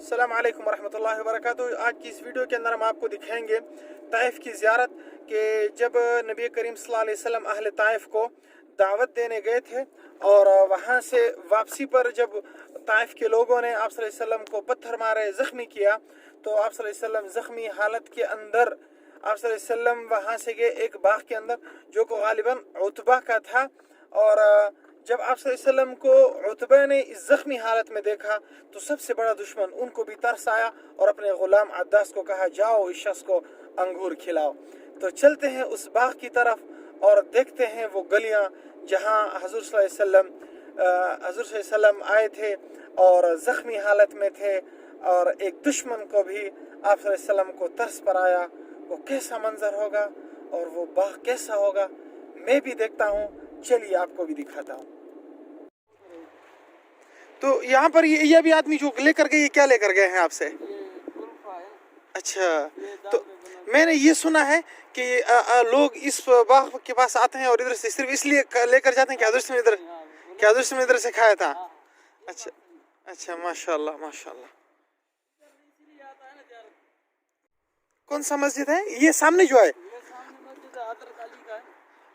अस्सलाम वालेकुम वरहमतुल्लाहि वबरकातुहू। आज की इस वीडियो के अंदर हम आपको दिखाएंगे ताइफ की ज़ियारत कि जब नबी करीम सल्लल्लाहु अलैहि वसल्लम अहले ताइफ को दावत देने गए थे और वहाँ से वापसी पर जब ताइफ के लोगों ने आप सल्लल्लाहु अलैहि वसल्लम को पत्थर मारे ज़ख्मी किया तो आप सल्लल्लाहु अलैहि वसल्लम ज़ख्मी हालत के अंदर आप सल्लल्लाहु अलैहि वसल्लम वहाँ से गए एक बाग के अंदर जो को गालिबन उतबा का था। और जब आप सल्लल्लाहु अलैहि वसल्लम को उतबा ने इस ज़ख्मी हालत में देखा तो सबसे बड़ा दुश्मन उनको भी तरस आया और अपने ग़ुलाम अद्दास को कहा जाओ इस शख्स को अंगूर खिलाओ। तो चलते हैं उस बाग की तरफ और देखते हैं वो गलियां जहां हज़ूर सल्लल्लाहु अलैहि वसल्लम आए थे और ज़ख्मी हालत में थे और एक दुश्मन को भी आप सल्लल्लाहु अलैहि वसल्लम को तरस पर आया। वो कैसा मंजर होगा और वो बाग कैसा होगा मैं भी देखता हूँ, चलिए आपको भी दिखाता हूँ। तो यहाँ पर ये भी आदमी जो लेकर गए, ये क्या लेकर गए हैं आपसे? अच्छा, तो मैंने ये सुना है कि लोग इस बाग के पास आते हैं और इधर से सिर्फ इसलिए लेकर जाते हैं कि हज़रत ने इधर से खाया था। अच्छा अच्छा, माशाल्लाह माशाल्लाह। कौन सा मस्जिद है ये सामने जो है?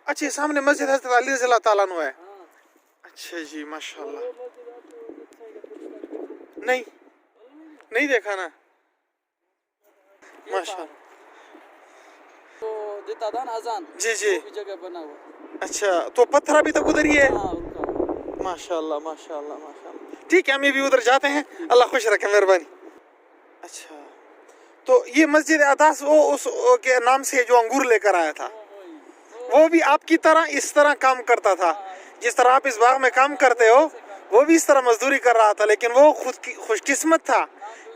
अच्छा, सामने मस्जिद हज़रत अली रज़ियल्लाहु ताला अन्हु है। अच्छा जी, माशाल्लाह। नहीं देखा ना, माशाल्लाह। तो देता था ना अजान, जी जगह बना हुआ। अच्छा, तो पत्थर अभी तक उधर ही है। उनका माशाल्लाह माशाल्लाह माशाल्लाह। ठीक है, हम भी उधर जाते हैं, अल्लाह खुश रखे, मेहरबानी। अच्छा, तो ये मस्जिद अदास वो उस के नाम से जो अंगूर लेकर आया था, वो भी आपकी तरह इस तरह काम करता था जिस तरह आप इस बाग में काम करते हो, वो भी इस तरह मजदूरी कर रहा था, लेकिन वो खुशकिस्मत था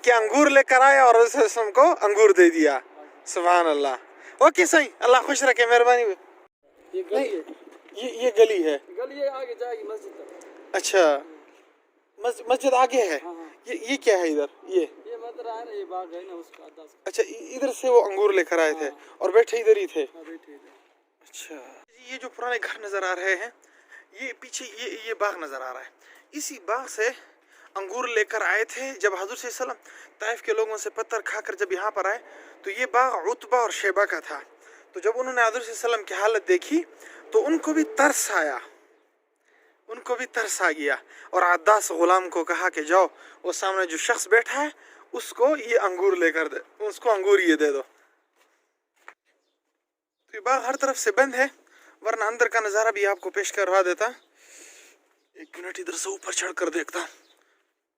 कि अंगूर लेकर आया और रसूल को अंगूर दे दिया। सुभान अल्लाह। ओके सही, अल्लाह खुश रखे, मेहरबानी। ये गली है, ये गली है, गली आगे जाएगी मस्जिद तक। अच्छा, मस्जिद आगे है। ये क्या है इधर? ये मदरा है ना, ये बाग है ना उसका अद्दास। अच्छा, इधर से वो अंगूर लेकर आए थे और बैठे इधर ही थे। बैठे इधर। अच्छा, ये जो पुराने घर नजर आ रहे हैं, ये पीछे ये बाग नजर आ रहा है। इसी बाग से अंगूर लेकर आए थे जब हज़ूर सल्लल्लाहु अलैहि वसल्लम ताइफ के लोगों से पत्थर खाकर जब यहाँ पर आए तो ये बाग उतबा और शेबा का था। तो जब उन्होंने हज़ूर सल्लल्लाहु अलैहि वसल्लम की हालत देखी तो उनको भी तरस आया, उनको भी तरस आ गया और अद्दास गुलाम को कहा कि जाओ वो सामने जो शख्स बैठा है उसको ये अंगूर लेकर दे, उसको अंगूर ये दे दो। तो ये बाग हर तरफ से बंद है, वरना अंदर का नज़ारा भी आपको पेश करवा देता। एक मिनट इधर से ऊपर चढ़ कर देखता हूँ।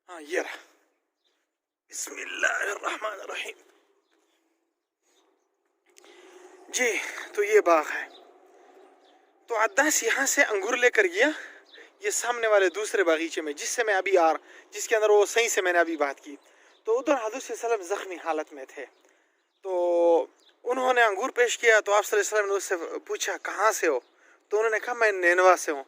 हाँ, ये रहा। बिस्मिल्लाहिर्रहमानिर्रहीम। जी, तो ये बाग है। तो अद्दास यहाँ से अंगूर लेकर गया ये सामने वाले दूसरे बागीचे में जिसके अंदर वो सही से मैंने अभी बात की। तो उधर हज़रत सल्लल्लाहु अलैहि वसल्लम ज़ख्मी हालत में थे, तो उन्होंने अंगूर पेश किया। तो आप सल्लल्लाहु अलैहि वसल्लम ने उससे पूछा कहाँ से हो? तो उन्होंने कहा मैं नैनवा से हूँ।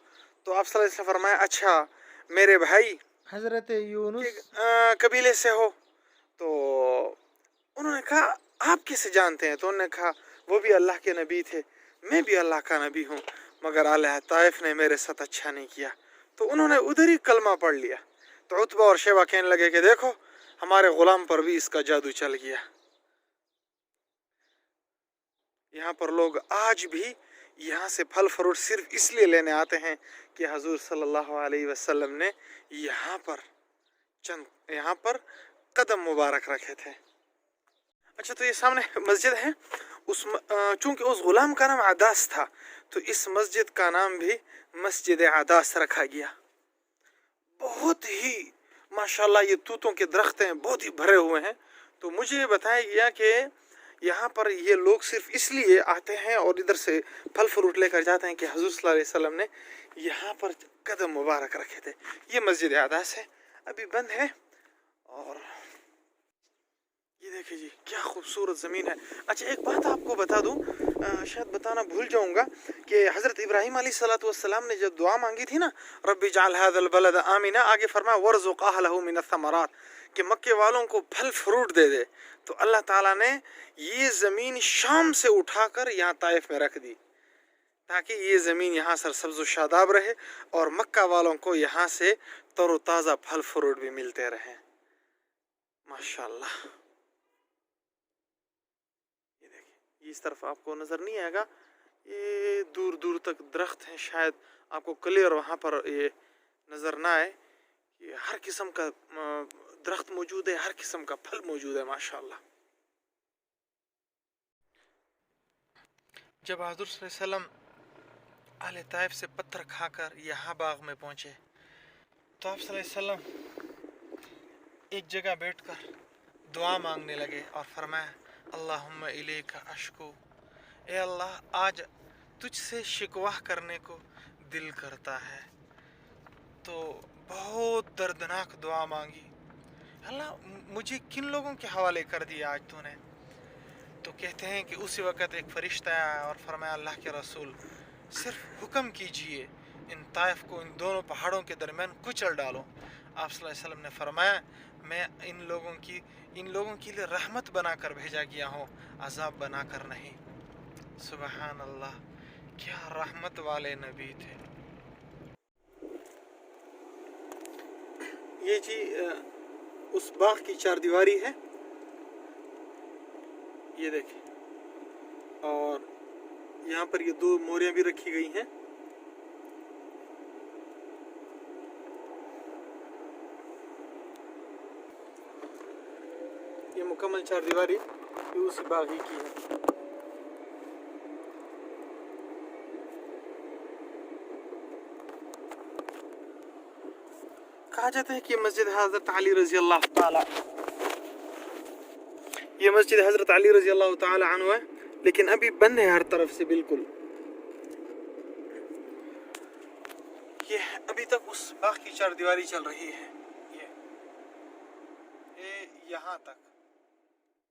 तो आप सल्लल्लाहु अलैहि वसल्लम फरमाया अच्छा, मेरे भाई हजरत यूनुस के कबीले से हो? तो उन्होंने कहा आप कैसे जानते हैं? तो उन्होंने कहा वो भी अल्लाह के नबी थे, मैं भी अल्लाह का नबी हूँ, मगर अहले ताइफ ने मेरे साथ अच्छा नहीं किया। तो उन्होंने उधर ही कलमा पढ़ लिया। तो उतबा और शेबा कहने लगे कि देखो हमारे गुलाम पर भी इसका जादू चल गया। यहाँ पर लोग आज भी यहाँ से फल फ्रूट सिर्फ इसलिए लेने आते हैं कि हजूर सल्लल्लाहु अलैहि वसल्लम ने यहाँ पर कदम मुबारक रखे थे। अच्छा, तो ये सामने मस्जिद है, चूंकि उस गुलाम का नाम अदास था तो इस मस्जिद का नाम भी मस्जिद अदास रखा गया। बहुत ही माशाल्लाह ये तूतों के दरख्त हैं, बहुत ही भरे हुए हैं। तो मुझे बताया गया कि यहाँ पर ये लोग सिर्फ इसलिए आते हैं और इधर से फल फ्रूट लेकर जाते हैं कि हजूर सल्लल्लाहु अलैहि वसल्लम ने यहाँ पर कदम मुबारक रखे थे। ये मस्जिद अदास है, अभी बंद है। और ये देखिए जी क्या खूबसूरत ज़मीन है। अच्छा, एक बात आपको बता दूँ, शायद बताना भूल जाऊँगा कि हज़रत इब्राहीम अलैहिस्सलातु वस्सलाम ने जब दुआ मांगी थी ना, रब्बी जअल हाज़ल बलद आमिना, आगे फरमाया वरज़ुक़ अहलहु मिनस्समरात, कि मक्के वालों को फल फ्रूट दे दे। तो अल्लाह ताला ने ये ज़मीन शाम से उठाकर यहाँ ताइफ में रख दी ताकि ये ज़मीन यहाँ सरसब्ज़ व शादाब रहे और मक्का वालों को यहाँ से तरोताज़ा फल फ्रूट भी मिलते रहें। माशाल्लाह। ये देखिए, इस तरफ आपको नज़र नहीं आएगा, ये दूर दूर तक दरख्त हैं, शायद आपको क्लियर वहाँ पर ये नज़र ना आए। ये हर किस्म का दरख्त मौजूद है, हर किस्म का फल मौजूद है माशाल्लाह। जब हुज़ूर सल्लल्लाहु अलैहि वसल्लम अहले ताइफ से पत्थर खाकर यहाँ बाग में पहुँचे तो आप सल्लल्लाहु अलैहि वसल्लम एक जगह बैठकर दुआ मांगने लगे और फरमाया, अल्लाहुम्मा इलैका अशकू, ए अल्लाह आज तुझसे शिकवा करने को दिल करता है। तो बहुत दर्दनाक दुआ मांगी, अल्लाह मुझे किन लोगों के हवाले कर दिया आज तूने। तो कहते हैं कि उसी वक़्त एक फ़रिश्ता आया और फरमाया, अल्लाह के रसूल सिर्फ हुक्म कीजिए, इन ताइफ को इन दोनों पहाड़ों के दरमियान कुचल डालो। आप सल्लल्लाहु अलैहि वसल्लम ने फरमाया, मैं इन लोगों के लिए रहमत बनाकर भेजा गया हूँ, अज़ाब बनाकर नहीं। सुबहान अल्लाह, क्या रहमत वाले नबी थे। ये जी उस बाग की चारदीवारी है, ये देखिए, और यहाँ पर ये दो मोरियाँ भी रखी गई हैं। ये मुकम्मल चारदीवारी ये उसी बाग ही की है। कहा जाता है कि मस्जिद हज़रत अली रज़ी अल्लाह ताला, ये मस्जिद हज़रत अली रज़ी अल्लाह ताला अन्हु है, लेकिन अभी बंद है हर तरफ से बिल्कुल। ये अभी तक उस बाग की चारदीवारी चल रही है, ये यहाँ तक।